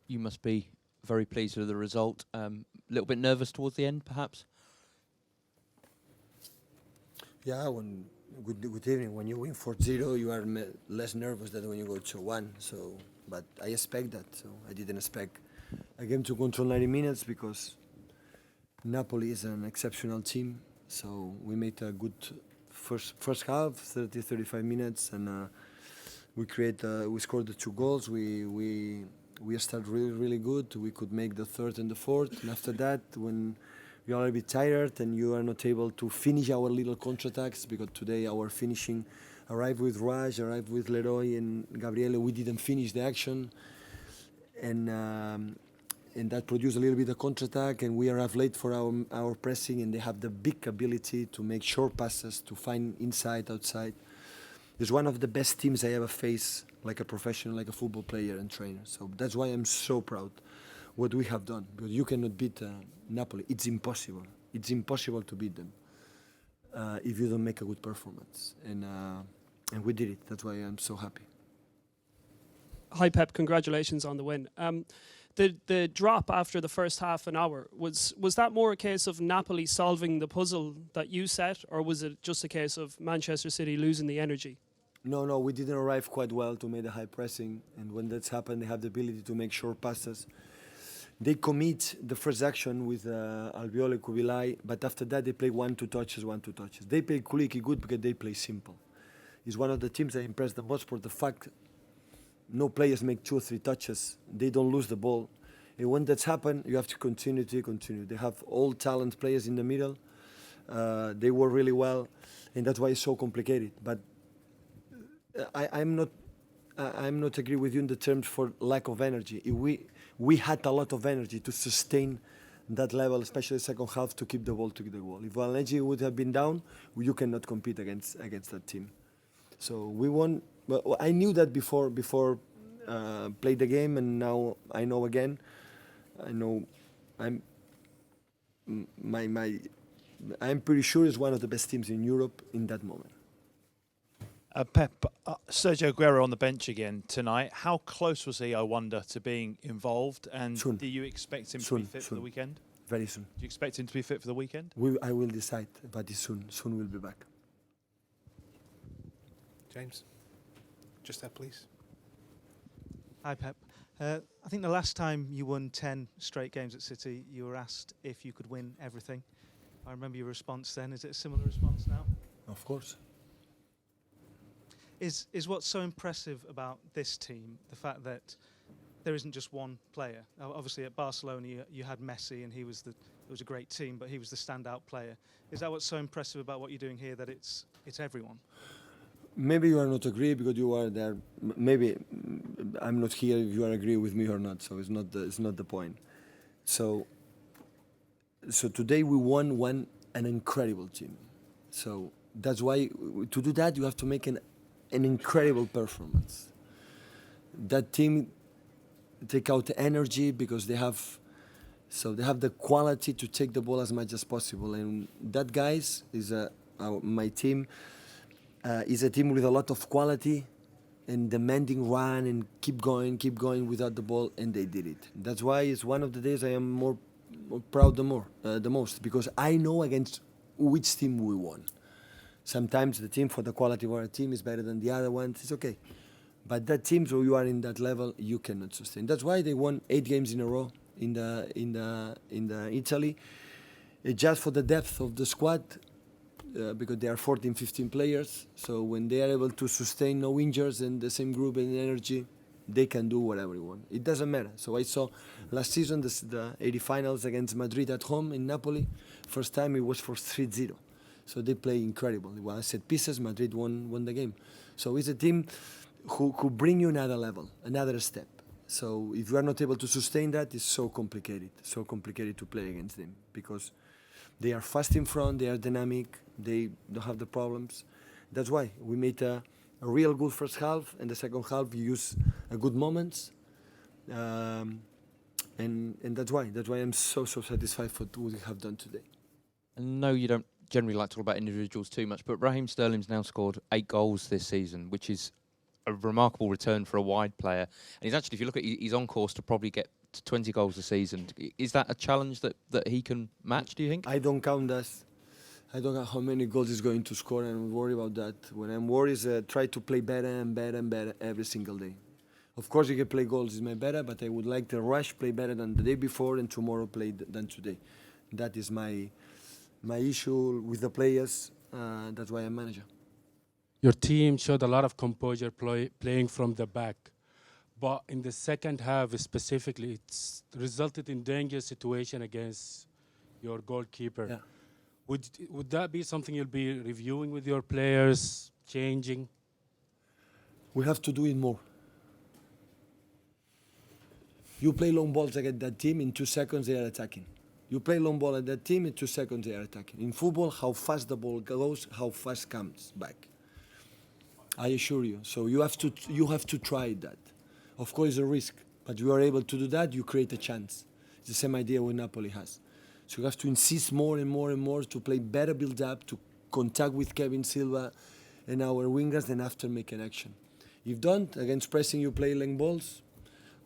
you must be very pleased with the result. A little bit nervous towards the end, perhaps? Yeah, good evening. When you win 4-0, you are less nervous than when you go 2-1. So, but I expect that. So I didn't expect a game to control 90 minutes because Napoli is an exceptional team. So we made a good first half, 35 minutes, and we scored the 2 goals. We started really good. We could make the third and the fourth, and after that, when you are a bit tired and you are not able to finish our little counterattacks, because today our finishing arrived with Raj, arrived with Leroy and Gabriele. We didn't finish the action, and that produced a little bit of counterattack, and we arrived late for our pressing, and they have the big ability to make short passes, to find inside, outside. It's one of the best teams I ever faced, like a professional, like a football player and trainer. So that's why I'm so proud what we have done. Because you cannot beat Napoli. It's impossible. It's impossible to beat them if you don't make a good performance. And we did it. That's why I'm so happy. Hi Pep, congratulations on the win. The drop after the first half an hour, was that more a case of Napoli solving the puzzle that you set, or was it just a case of Manchester City losing the energy? No, we didn't arrive quite well to make the high pressing, and when that's happened, they have the ability to make short passes. They commit the first action with Albiol Kubilai, but after that they play 1-2 touches. They play Kuliki good because they play simple. It's one of the teams that impressed the most for the fact no players make 2 or 3 touches. They don't lose the ball. And when that's happened, you have to continue. They have all talent players in the middle. They work really well, and that's why it's so complicated. But I'm not agree with you in the terms for lack of energy. We had a lot of energy to sustain that level, especially the second half, to keep the ball. If our energy would have been down, you cannot compete against that team. So we won. Well, I knew that before play the game, and now I know again. I know I'm pretty sure it's one of the best teams in Europe in that moment. Pep, Sergio Aguero on the bench again tonight. How close was he, I wonder, to being involved? And Soon. do you expect him to be fit for the weekend? Very soon. Do you expect him to be fit for the weekend? I will decide, but it's soon. Soon we'll be back. James, just that, please. Hi, Pep. I think the last time you won 10 straight games at City, you were asked if you could win everything. I remember your response then. Is it a similar response now? Of course. Is what's so impressive about this team the fact that there isn't just one player? Obviously, at Barcelona, you had Messi, and it was a great team, but he was the standout player. Is that what's so impressive about what you're doing here, that it's everyone? Maybe you are not agree because you are there. Maybe I'm not here if you are agree with me or not. So it's not the point. So today we won an incredible team. So that's why to do that you have to make an incredible performance. That team take out the energy because they have the quality to take the ball as much as possible, and that guys is my team. Is a team with a lot of quality and demanding run and keep going without the ball, and they did it. That's why it's one of the days I am more proud the most, because I know against which team we won. Sometimes the team for the quality of our team is better than the other ones. It's okay, but that team, so you are in that level, you cannot sustain. That's why they won 8 games in a row in the Italy. Just for the depth of the squad. Because they are 14, 15 players. So when they are able to sustain no injuries and the same group and energy, they can do whatever they want. It doesn't matter. So I saw last season the 80 finals against Madrid at home in Napoli. First time it was for 3-0. So they play incredible. It was set pieces. Madrid won the game. So it's a team who bring you another level, another step. So if you are not able to sustain that, it's so complicated to play against them, because they are fast in front, they are dynamic, they don't have the problems. That's why we made a real good first half, and the second half we use good moments, and that's why I'm so satisfied for what we have done today. I know you don't generally like to talk about individuals too much, but Raheem Sterling's now scored 8 goals this season, which is a remarkable return for a wide player. And he's actually, if you look at, he's on course to probably get to 20 goals a season. Is that a challenge that he can match, do you think? I don't count that. I don't know how many goals he's going to score, and I'm worried about that. When I'm worried is try to play better and better and better every single day. Of course, you can play goals is my better, but I would like the rush play better than the day before and tomorrow play than today. That is my issue with the players. That's why I'm manager. Your team showed a lot of composure playing from the back. But in the second half specifically, it's resulted in dangerous situation against your goalkeeper. Yeah. Would that be something you'll be reviewing with your players, changing? We have to do it more. You play long balls against that team, in 2 seconds they are attacking. You play long ball at that team, in 2 seconds they are attacking. In football, how fast the ball goes, how fast comes back. I assure you. So you have to try that. Of course, it's a risk, but you are able to do that, you create a chance. It's the same idea what Napoli has. So you have to insist more and more and more to play better build-up, to contact with Kevin Silva and our wingers, then after make an action. If don't, against pressing you play long balls,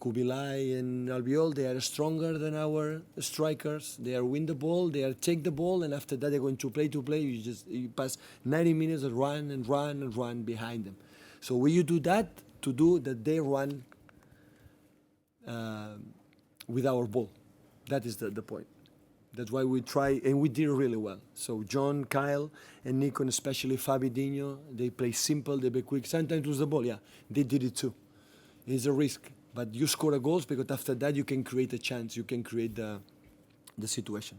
Kubilai and Albiol, they are stronger than our strikers. They are win the ball, they are take the ball, and after that they're going to play. You pass 90 minutes of run and run and run behind them. So when you do that, to do that they run with our ball. That is the point. That's why we try, and we did really well. So John, Kyle, and Nico, and especially Fabi Dino, they play simple, they play quick. Sometimes lose the ball, yeah, they did it too. It's a risk, but you score a goals because after that you can create a chance, you can create the situation.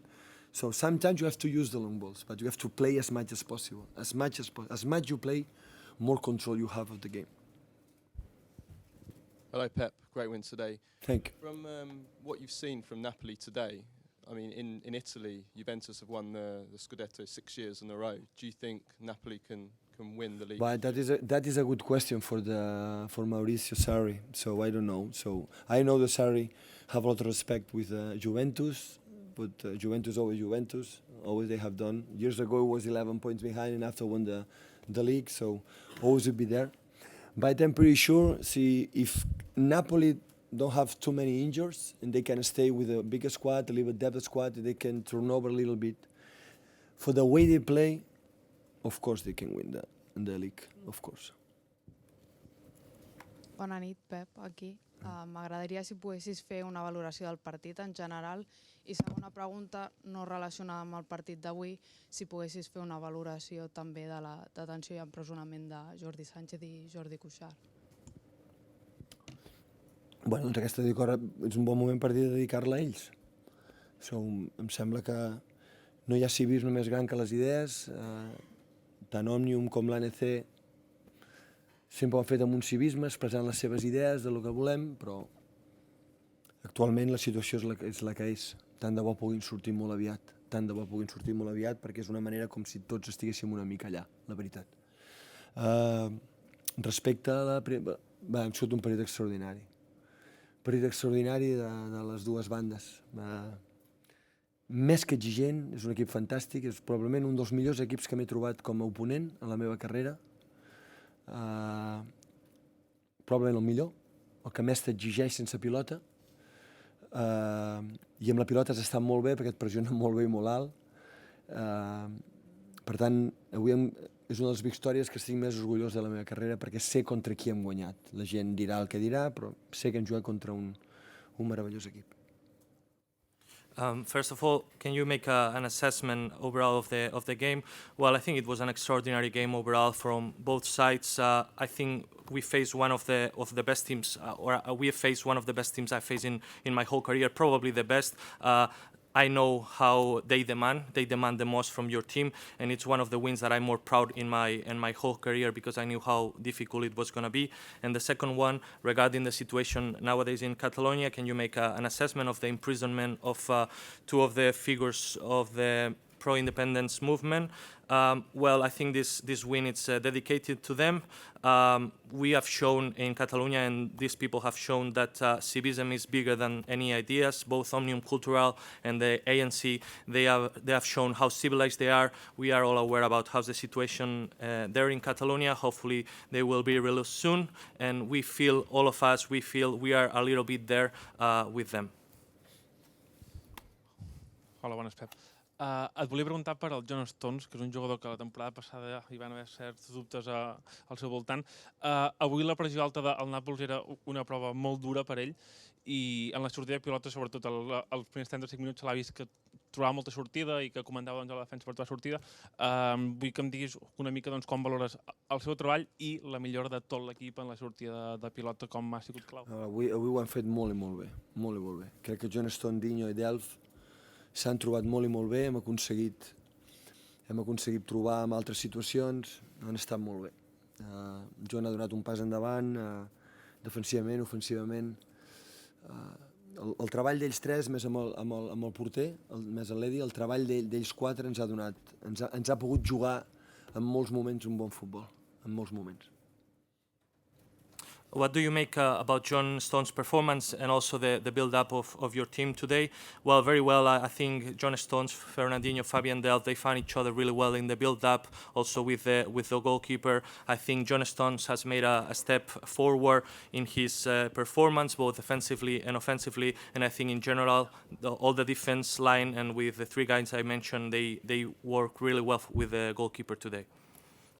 So sometimes you have to use the long balls, but you have to play as much as possible. As much you play, more control you have of the game. Hello, Pep. Great win today. Thank you. From what you've seen from Napoli today, I mean, in Italy, Juventus have won the Scudetto 6 years in a row. Do you think Napoli can win the league? But that is a good question for Maurizio Sarri. So I don't know. So I know that Sarri have a lot of respect with Juventus, but Juventus always Juventus. Always they have done. Years ago it was 11 points behind, and after won the league. So always will be there. But I'm pretty sure. See, if Napoli don't have too many injuries and they can stay with a bigger squad, a little depth squad, they can turn over a little bit. For the way they play, of course they can win the league, of course. Bona nit, Pep, aquí. M'agradaria si poguessis fer una valoració del partit en general i segona pregunta, no relacionada amb el partit d'avui, si poguessis fer una valoració també de la detenció i empresonament de Jordi Sánchez i Jordi Cuixart. Bueno, doncs aquesta és un bon moment per dedicar-la a ells. Em sembla que no hi ha civisme més gran que les idees. Tant Òmnium com l'ANC sempre ho han fet amb un civisme, expressant les seves idees de lo que volem, però actualment la situació és la que és. Tant de bo puguin sortir molt aviat. Tant de bo puguin sortir molt aviat perquè és una manera com si tots estiguéssim una mica allà, la veritat. Respecte a la... Hem sigut un partit extraordinari. Partit extraordinari de les dues bandes. Més que exigent, és un equip fantàstic, és probablement un dels millors equips que m'he trobat com a oponent en la meva carrera. Probablement el millor, el que més t'exigeix sense pilota. I amb la pilota has estat molt bé perquè et pressiona molt bé i molt alt. Per tant, avui és una de les victòries que estic més orgullós de la meva carrera perquè sé contra qui hem guanyat. La gent dirà el que dirà, però sé que hem jugat contra un meravellós equip. First of all, can you make an assessment overall of the game? Well, I think it was an extraordinary game overall from both sides. I think we faced one of the best teams, we have faced one of the best teams I've faced in my whole career, probably the best. I know how they demand the most from your team, and it's one of the wins that I'm more proud in my whole career because I knew how difficult it was going to be. And the second one, regarding the situation nowadays in Catalonia, can you make an assessment of the imprisonment of two of the figures of the pro-independence movement. Well, I think this win is dedicated to them. We have shown in Catalonia, and these people have shown that civism is bigger than any ideas. Both Omnium Cultural and the ANC, they have shown how civilized they are. We are all aware about how's the situation there in Catalonia. Hopefully they will be released soon, and we feel, all of us, we feel we are a little bit there with them. Hola, bones, Pep. Et volia preguntar per al John Stones, que és un jugador que la temporada passada hi van haver certs dubtes al seu voltant. Avui la pressió alta del Nàpols era una prova molt dura per ell i en la sortida de pilota, sobretot els primers 35 minuts, se l'ha vist que trobava molta sortida i que comandava doncs, la defensa per tota sortida. Vull que em diguis una mica doncs, com valores el seu treball i la millora de tot l'equip en la sortida de pilota, com ha sigut clau. Avui ho han fet molt i molt bé, molt i molt bé. Crec que John Stone, Dinho i Delph s'han trobat molt i molt bé, hem aconseguit trobar en altres situacions, han estat molt bé. John ha donat un pas endavant, defensivament, ofensivament. El treball d'ells tres, més amb el porter, més l'Edi, el treball d'ells quatre ens ha pogut jugar en molts moments un bon futbol, en molts moments. What do you make about John Stones' performance and also the build-up of your team today? Well, very well. I think John Stones, Fernandinho, Fabian Delph, they found each other really well in the build-up. Also with the goalkeeper, I think John Stones has made a step forward in his performance, both offensively and offensively. And I think in general, all the defense line and with the three guys I mentioned, they work really well with the goalkeeper today.